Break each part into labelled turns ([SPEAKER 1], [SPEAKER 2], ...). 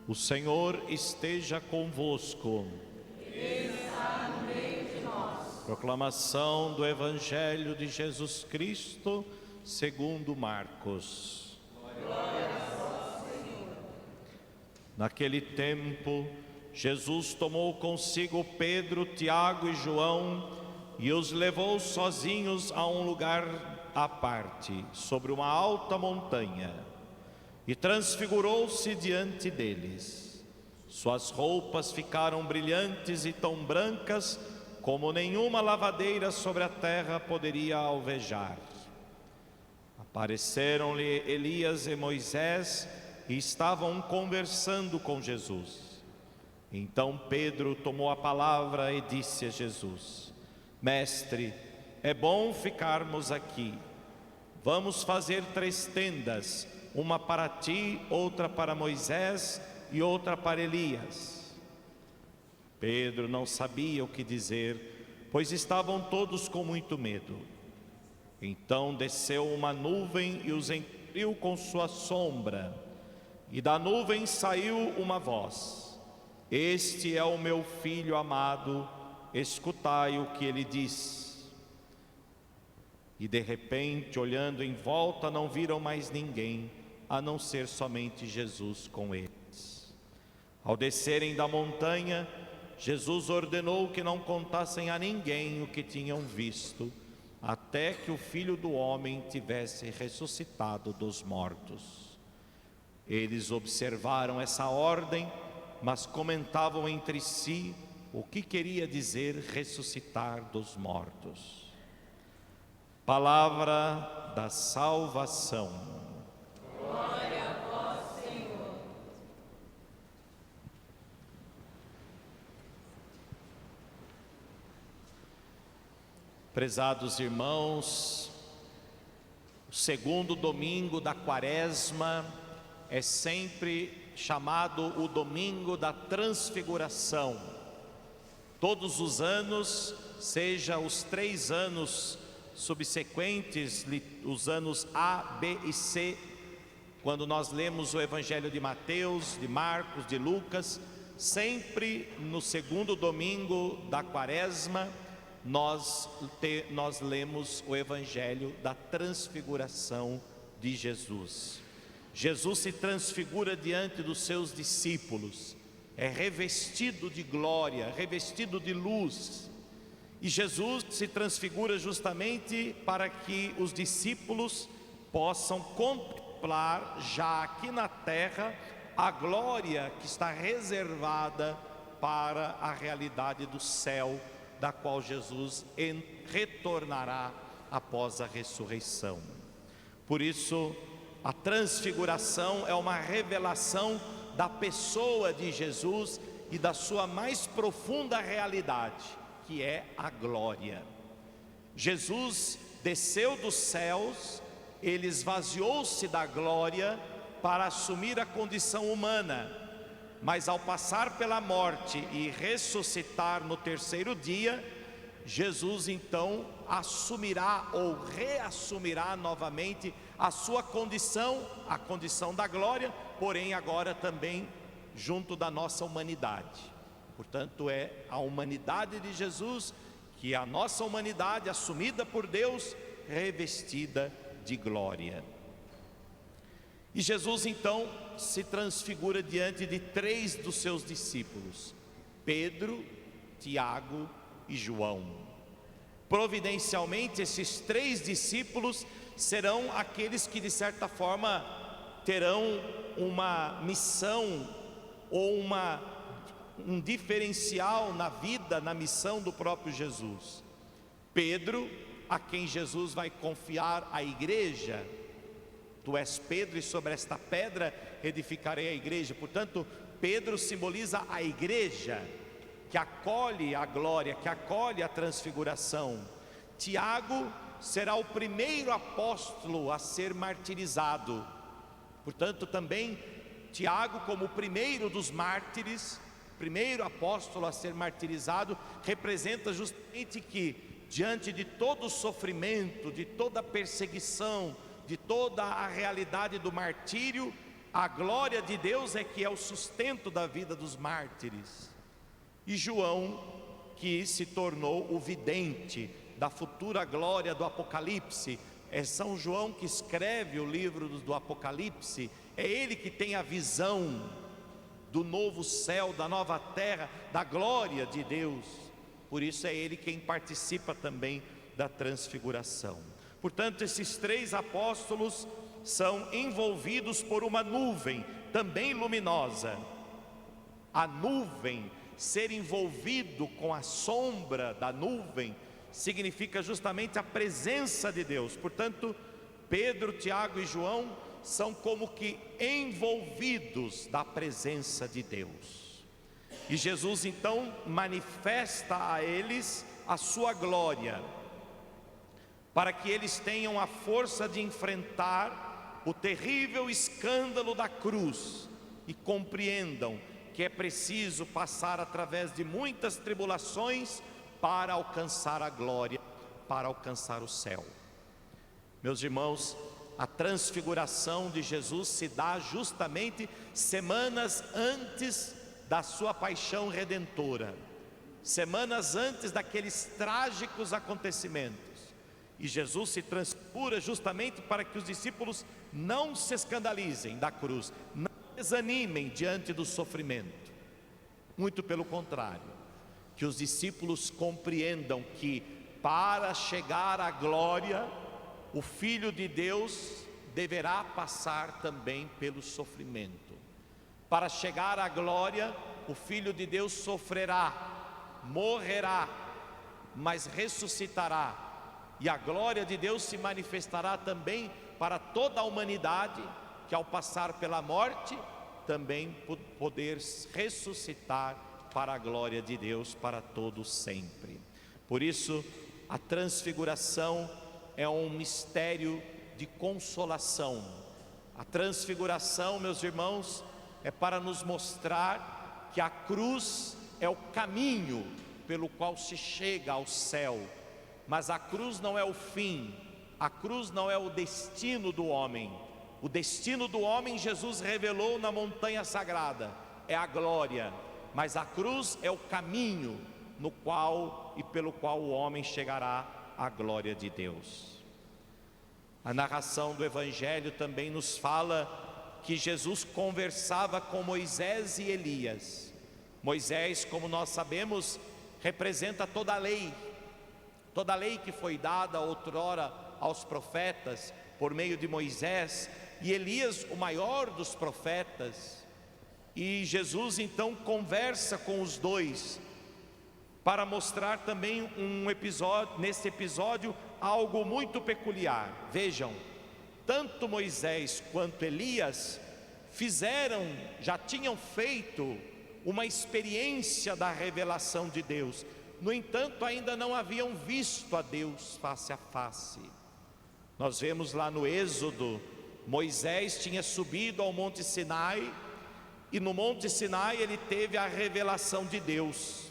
[SPEAKER 1] O Senhor esteja convosco.
[SPEAKER 2] Ele está no meio de nós.
[SPEAKER 1] Proclamação do Evangelho de Jesus Cristo, segundo Marcos.
[SPEAKER 2] Glória a vós, Senhor.
[SPEAKER 1] Naquele tempo, Jesus tomou consigo Pedro, Tiago e João e os levou sozinhos a um lugar à parte, sobre uma alta montanha, e transfigurou-se diante deles. Suas roupas ficaram brilhantes e tão brancas como nenhuma lavadeira sobre a terra poderia alvejar. Apareceram-lhe Elias e Moisés e estavam conversando com Jesus. Então Pedro tomou a palavra e disse a Jesus: Mestre, é bom ficarmos aqui. Vamos fazer 3 tendas, uma para ti, outra para Moisés e outra para Elias. Pedro não sabia o que dizer, pois estavam todos com muito medo. Então desceu uma nuvem e os encobriu com sua sombra, e da nuvem saiu uma voz: Este é o meu filho amado, escutai o que ele diz. E de repente, olhando em volta, não viram mais ninguém, a não ser somente Jesus com eles. Ao descerem da montanha, Jesus ordenou que não contassem a ninguém o que tinham visto, até que o Filho do Homem tivesse ressuscitado dos mortos. Eles observaram essa ordem, mas comentavam entre si o que queria dizer ressuscitar dos mortos. Palavra da salvação.
[SPEAKER 2] Glória a vós, Senhor.
[SPEAKER 1] Prezados irmãos, o segundo domingo da Quaresma é sempre chamado o domingo da Transfiguração. Todos os anos, seja os 3 anos subsequentes, os anos A, B e C, quando nós lemos o Evangelho de Mateus, de Marcos, de Lucas, sempre no segundo domingo da Quaresma, nós lemos o Evangelho da Transfiguração de Jesus. Jesus se transfigura diante dos seus discípulos, é revestido de glória, revestido de luz. E Jesus se transfigura justamente para que os discípulos possam contemplar já aqui na terra a glória que está reservada para a realidade do céu, da qual Jesus retornará após a ressurreição. Por isso, a transfiguração é uma revelação da pessoa de Jesus e da sua mais profunda realidade, que é a glória. Jesus desceu dos céus, ele esvaziou-se da glória para assumir a condição humana, mas ao passar pela morte e ressuscitar no 3º dia, Jesus então assumirá ou reassumirá novamente a sua condição, a condição da glória, porém agora também junto da nossa humanidade. Portanto, é a humanidade de Jesus, que é a nossa humanidade assumida por Deus, revestida de glória. E Jesus então se transfigura diante de 3 dos seus discípulos, Pedro, Tiago e João. Providencialmente, esses 3 discípulos serão aqueles que de certa forma terão uma missão ou um diferencial na vida, na missão do próprio Jesus. Pedro, a quem Jesus vai confiar a igreja. Tu és Pedro e sobre esta pedra edificarei a igreja. Portanto, Pedro simboliza a igreja que acolhe a glória, que acolhe a transfiguração. Tiago será o primeiro apóstolo a ser martirizado. Portanto, também Tiago, como o primeiro dos mártires, primeiro apóstolo a ser martirizado, representa justamente que diante de todo o sofrimento, de toda a perseguição, de toda a realidade do martírio, a glória de Deus é que é o sustento da vida dos mártires. E João, que se tornou o vidente da futura glória do Apocalipse, é São João que escreve o livro do Apocalipse, é ele que tem a visão do novo céu, da nova terra, da glória de Deus. Por isso é ele quem participa também da transfiguração. Portanto, esses três apóstolos são envolvidos por uma nuvem também luminosa. A nuvem, ser envolvido com a sombra da nuvem, significa justamente a presença de Deus. Portanto, Pedro, Tiago e João são como que envolvidos da presença de Deus. E Jesus então manifesta a eles a sua glória, para que eles tenham a força de enfrentar o terrível escândalo da cruz e compreendam que é preciso passar através de muitas tribulações para alcançar a glória, para alcançar o céu. Meus irmãos, a transfiguração de Jesus se dá justamente semanas antes da sua paixão redentora, semanas antes daqueles trágicos acontecimentos. E Jesus se transfigura justamente para que os discípulos não se escandalizem da cruz, não desanimem diante do sofrimento. Muito pelo contrário, que os discípulos compreendam que para chegar à glória, o Filho de Deus deverá passar também pelo sofrimento. Para chegar à glória, o Filho de Deus sofrerá, morrerá, mas ressuscitará. E a glória de Deus se manifestará também para toda a humanidade, que ao passar pela morte, também poder ressuscitar para a glória de Deus para todo sempre. Por isso, a transfiguração é um mistério de consolação. A transfiguração, meus irmãos, é para nos mostrar que a cruz é o caminho pelo qual se chega ao céu, mas a cruz não é o fim, a cruz não é o destino do homem. O destino do homem Jesus revelou na montanha sagrada, é a glória, mas a cruz é o caminho no qual e pelo qual o homem chegará à glória de Deus. A narração do Evangelho também nos fala que Jesus conversava com Moisés e Elias. Moisés, como nós sabemos, representa toda a lei que foi dada outrora aos profetas por meio de Moisés, e Elias, o maior dos profetas. E Jesus então conversa com os dois para mostrar também nesse episódio algo muito peculiar. Vejam, tanto Moisés quanto Elias já tinham feito uma experiência da revelação de Deus. No entanto, ainda não haviam visto a Deus face a face. Nós vemos lá no Êxodo, Moisés tinha subido ao Monte Sinai, e no Monte Sinai ele teve a revelação de Deus.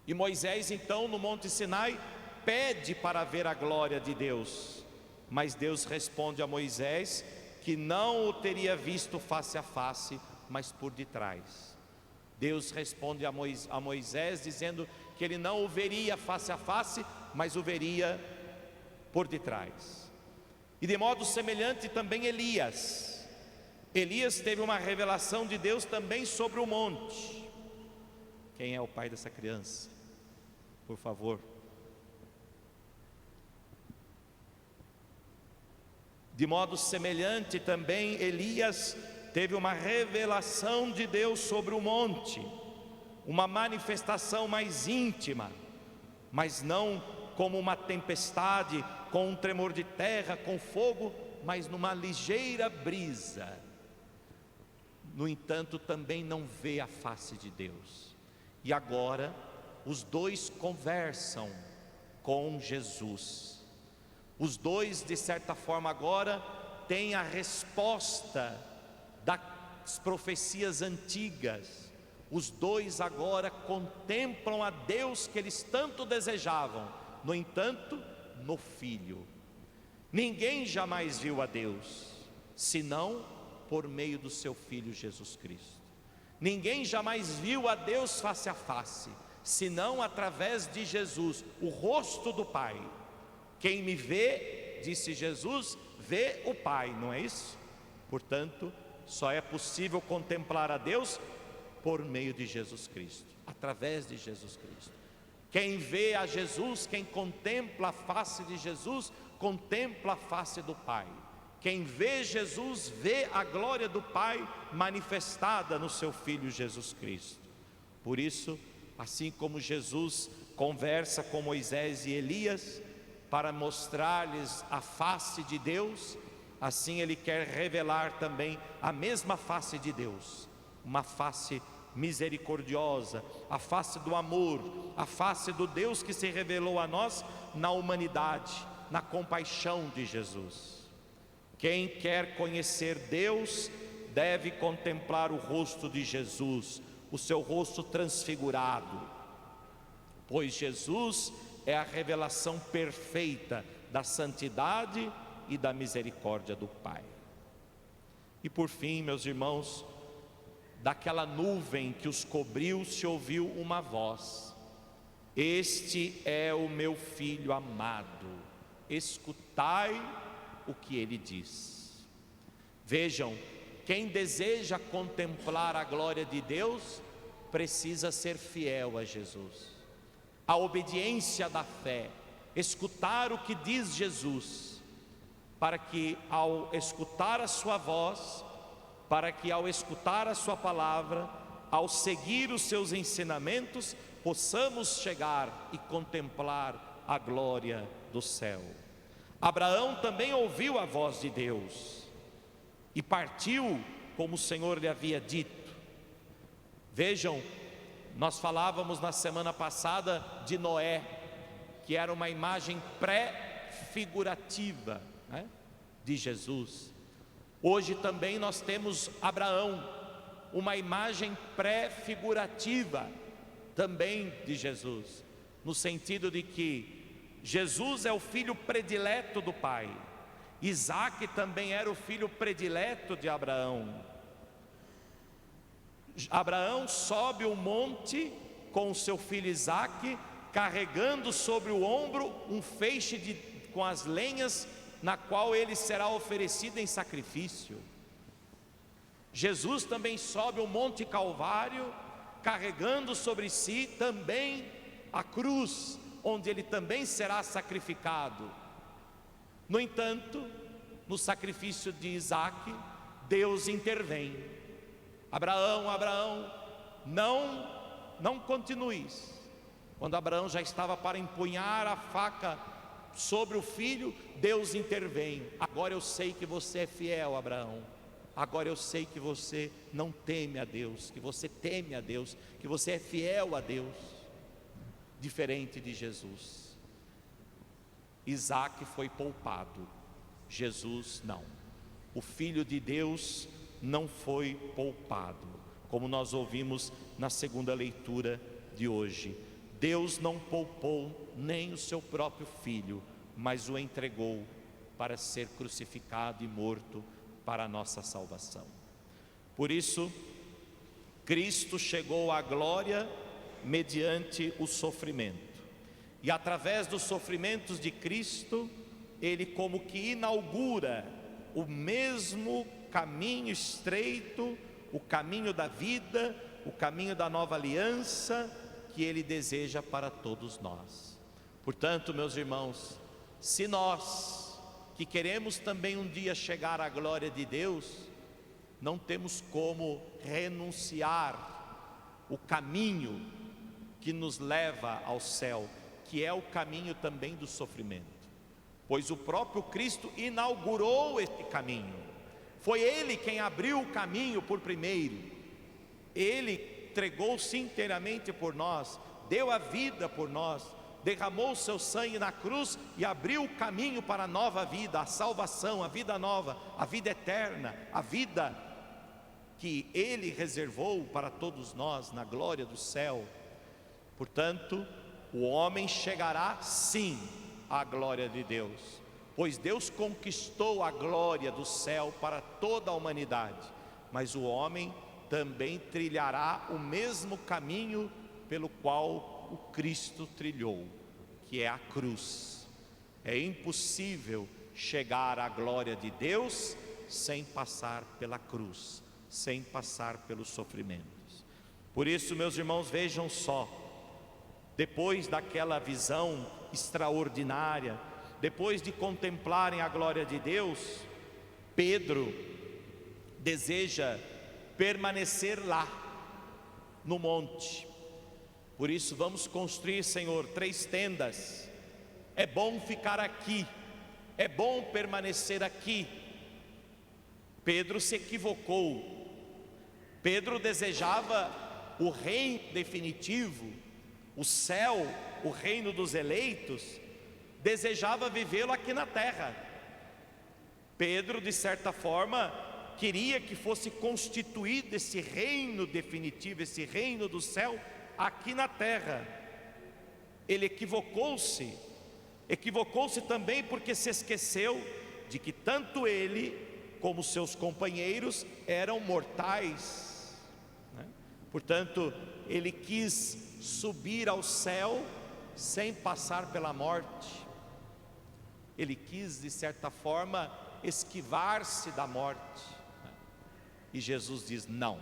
[SPEAKER 1] E Moisés então no Monte Sinai pede para ver a glória de Deus, mas Deus responde a Moisés que não o teria visto face a face, mas por detrás. Deus responde a Moisés dizendo que ele não o veria face a face, mas o veria por detrás. E de modo semelhante também Elias teve uma revelação de Deus também sobre o monte. Quem é o pai dessa criança? Por favor. De modo semelhante também Elias teve uma revelação de Deus sobre o monte, uma manifestação mais íntima, mas não como uma tempestade, com um tremor de terra, com fogo, mas numa ligeira brisa. No entanto, também não vê a face de Deus. E agora, os dois conversam com Jesus. Os dois, de certa forma, agora têm a resposta das profecias antigas. Os dois agora contemplam a Deus que eles tanto desejavam, no entanto, no Filho. Ninguém jamais viu a Deus, senão por meio do seu Filho Jesus Cristo. Ninguém jamais viu a Deus face a face, senão através de Jesus, o rosto do Pai. Quem me vê, disse Jesus, vê o Pai, não é isso? Portanto, só é possível contemplar a Deus por meio de Jesus Cristo, através de Jesus Cristo. Quem vê a Jesus, quem contempla a face de Jesus, contempla a face do Pai. Quem vê Jesus, vê a glória do Pai manifestada no seu Filho Jesus Cristo. Por isso, assim como Jesus conversa com Moisés e Elias para mostrar-lhes a face de Deus, assim Ele quer revelar também a mesma face de Deus, uma face misericordiosa, a face do amor, a face do Deus que se revelou a nós na humanidade, na compaixão de Jesus. Quem quer conhecer Deus deve contemplar o rosto de Jesus, o seu rosto transfigurado, pois Jesus é a revelação perfeita da santidade e da misericórdia do Pai. E por fim, meus irmãos, daquela nuvem que os cobriu se ouviu uma voz: este é o meu Filho amado, escutai o que ele diz. Vejam, quem deseja contemplar a glória de Deus precisa ser fiel a Jesus, a obediência da fé, escutar o que diz Jesus, para que ao escutar a sua voz, para que ao escutar a sua palavra, ao seguir os seus ensinamentos, possamos chegar e contemplar a glória do céu. Abraão também ouviu a voz de Deus e partiu como o Senhor lhe havia dito. Vejam, nós falávamos na semana passada de Noé, que era uma imagem pré-figurativa, né, de Jesus. Hoje também nós temos Abraão, uma imagem pré-figurativa também de Jesus, no sentido de que Jesus é o filho predileto do Pai. Isaque também era o filho predileto de Abraão. Abraão sobe o monte com o seu filho Isaque, carregando sobre o ombro um feixe com as lenhas, na qual ele será oferecido em sacrifício. Jesus também sobe o monte Calvário, carregando sobre si também a cruz, onde ele também será sacrificado. No entanto, no sacrifício de Isaque, Deus intervém. Abraão, Abraão, não continues. Quando Abraão já estava para empunhar a faca sobre o filho, Deus intervém. Agora eu sei que você é fiel, Abraão. Agora eu sei que você não teme a Deus, que você teme a Deus, que você é fiel a Deus. Diferente de Jesus. Isaque foi poupado, Jesus não. O Filho de Deus não foi poupado, como nós ouvimos na segunda leitura de hoje. Deus não poupou nem o seu próprio Filho, mas o entregou para ser crucificado e morto para a nossa salvação. Por isso, Cristo chegou à glória mediante o sofrimento, e através dos sofrimentos de Cristo, Ele como que inaugura o mesmo caminho estreito, o caminho da vida, o caminho da nova aliança, que Ele deseja para todos nós. Portanto, meus irmãos, se nós, que queremos também um dia chegar à glória de Deus, não temos como renunciar o caminho que nos leva ao céu, que é o caminho também do sofrimento, pois o próprio Cristo inaugurou esse caminho. Foi Ele quem abriu o caminho por primeiro. Ele entregou-se inteiramente por nós, deu a vida por nós, derramou o seu sangue na cruz e abriu o caminho para a nova vida, a salvação, a vida nova, a vida eterna, a vida que Ele reservou para todos nós na glória do céu. Portanto, o homem chegará sim à glória de Deus, pois Deus conquistou a glória do céu para toda a humanidade, mas o homem também trilhará o mesmo caminho pelo qual o Cristo trilhou, que é a cruz. É impossível chegar à glória de Deus sem passar pela cruz, sem passar pelos sofrimentos. Por isso, meus irmãos, vejam só, depois daquela visão extraordinária, depois de contemplarem a glória de Deus, Pedro deseja permanecer lá no monte. Por isso, vamos construir, Senhor, 3 tendas. É bom ficar aqui, é bom permanecer aqui. Pedro se equivocou. Pedro desejava o reino definitivo, o céu, o reino dos eleitos, desejava vivê-lo aqui na terra. Pedro, de certa forma, queria que fosse constituído esse reino definitivo, esse reino do céu aqui na terra. Ele equivocou-se também porque se esqueceu de que tanto ele como seus companheiros eram mortais, né? Portanto, ele quis subir ao céu sem passar pela morte. Ele quis, de certa forma, esquivar-se da morte. E Jesus diz: não,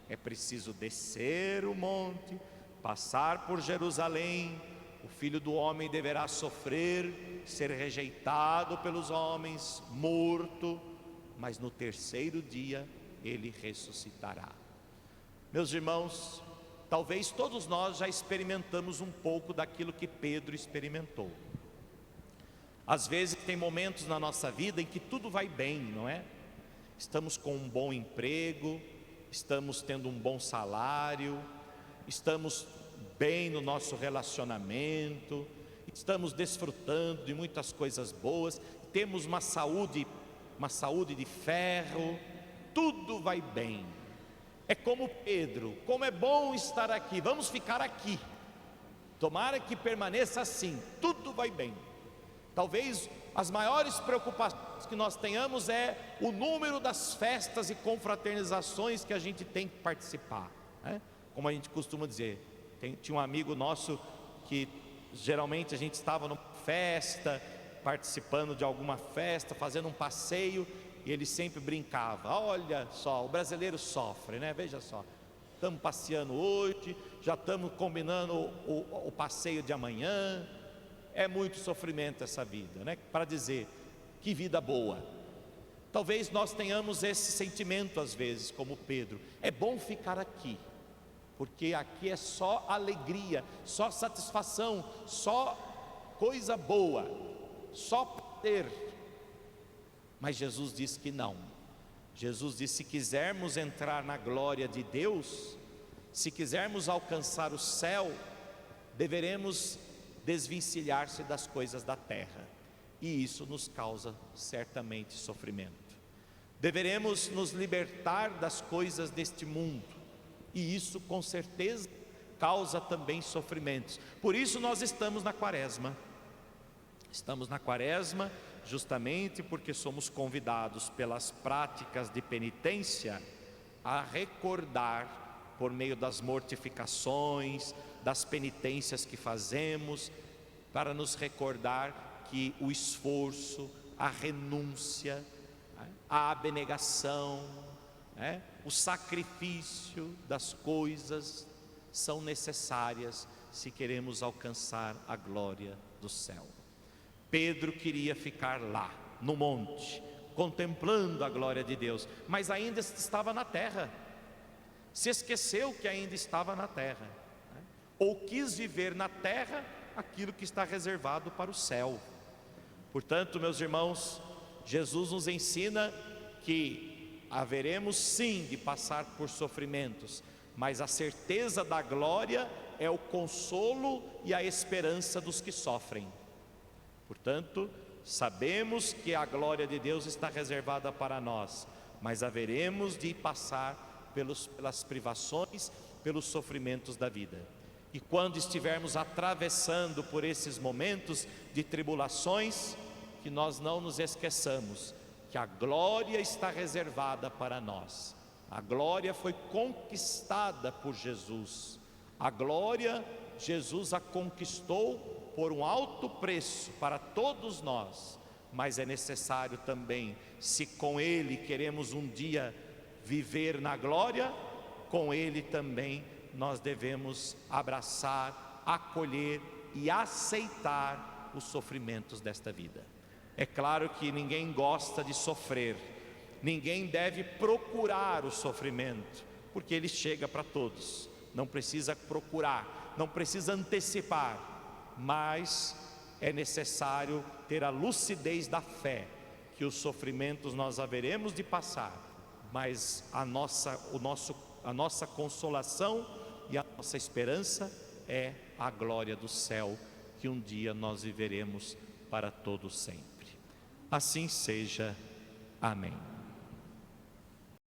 [SPEAKER 1] é preciso descer o monte, passar por Jerusalém. O Filho do Homem deverá sofrer, ser rejeitado pelos homens, morto, mas no 3º dia ele ressuscitará. Meus irmãos, talvez todos nós já experimentamos um pouco daquilo que Pedro experimentou. Às vezes tem momentos na nossa vida em que tudo vai bem, não é? Estamos com um bom emprego, estamos tendo um bom salário, estamos bem no nosso relacionamento, estamos desfrutando de muitas coisas boas, temos uma saúde de ferro, tudo vai bem. É como Pedro: como é bom estar aqui, vamos ficar aqui, tomara que permaneça assim, tudo vai bem. Talvez as maiores preocupações que nós tenhamos é o número das festas e confraternizações que a gente tem que participar, né? Como a gente costuma dizer, tinha um amigo nosso que geralmente a gente estava numa festa, participando de alguma festa, fazendo um passeio, e ele sempre brincava: olha só, o brasileiro sofre, né? Veja só, estamos passeando hoje, já estamos combinando o passeio de amanhã. É muito sofrimento essa vida, né? Para dizer, que vida boa. Talvez nós tenhamos esse sentimento às vezes, como Pedro: é bom ficar aqui, porque aqui é só alegria, só satisfação, só coisa boa, só prazer. Mas Jesus disse que não. Jesus disse: se quisermos entrar na glória de Deus, se quisermos alcançar o céu, deveremos desvencilhar-se das coisas da terra, e isso nos causa certamente sofrimento. Deveremos nos libertar das coisas deste mundo, e isso com certeza causa também sofrimentos. Por isso nós estamos na quaresma. Estamos na quaresma justamente porque somos convidados pelas práticas de penitência a recordar, por meio das mortificações, das penitências que fazemos, para nos recordar que o esforço, a renúncia, a abnegação, o sacrifício das coisas são necessárias se queremos alcançar a glória do céu. Pedro queria ficar lá no monte, contemplando a glória de Deus, mas ainda estava na terra. Se esqueceu que ainda estava na terra, ou quis viver na terra aquilo que está reservado para o céu. Portanto, meus irmãos, Jesus nos ensina que haveremos sim de passar por sofrimentos, mas a certeza da glória é o consolo e a esperança dos que sofrem. Portanto, sabemos que a glória de Deus está reservada para nós, mas haveremos de passar pelas privações, pelos sofrimentos da vida. E quando estivermos atravessando por esses momentos de tribulações, que nós não nos esqueçamos que a glória está reservada para nós. A glória foi conquistada por Jesus. A glória, Jesus a conquistou por um alto preço para todos nós. Mas é necessário também, se com Ele queremos um dia viver na glória, com Ele também nós devemos abraçar, acolher e aceitar os sofrimentos desta vida. É claro que ninguém gosta de sofrer, ninguém deve procurar o sofrimento, porque ele chega para todos, não precisa procurar, não precisa antecipar, mas é necessário ter a lucidez da fé, que os sofrimentos nós haveremos de passar, mas a nossa consolação e a nossa esperança é a glória do céu, que um dia nós viveremos para todo sempre. Assim seja. Amém.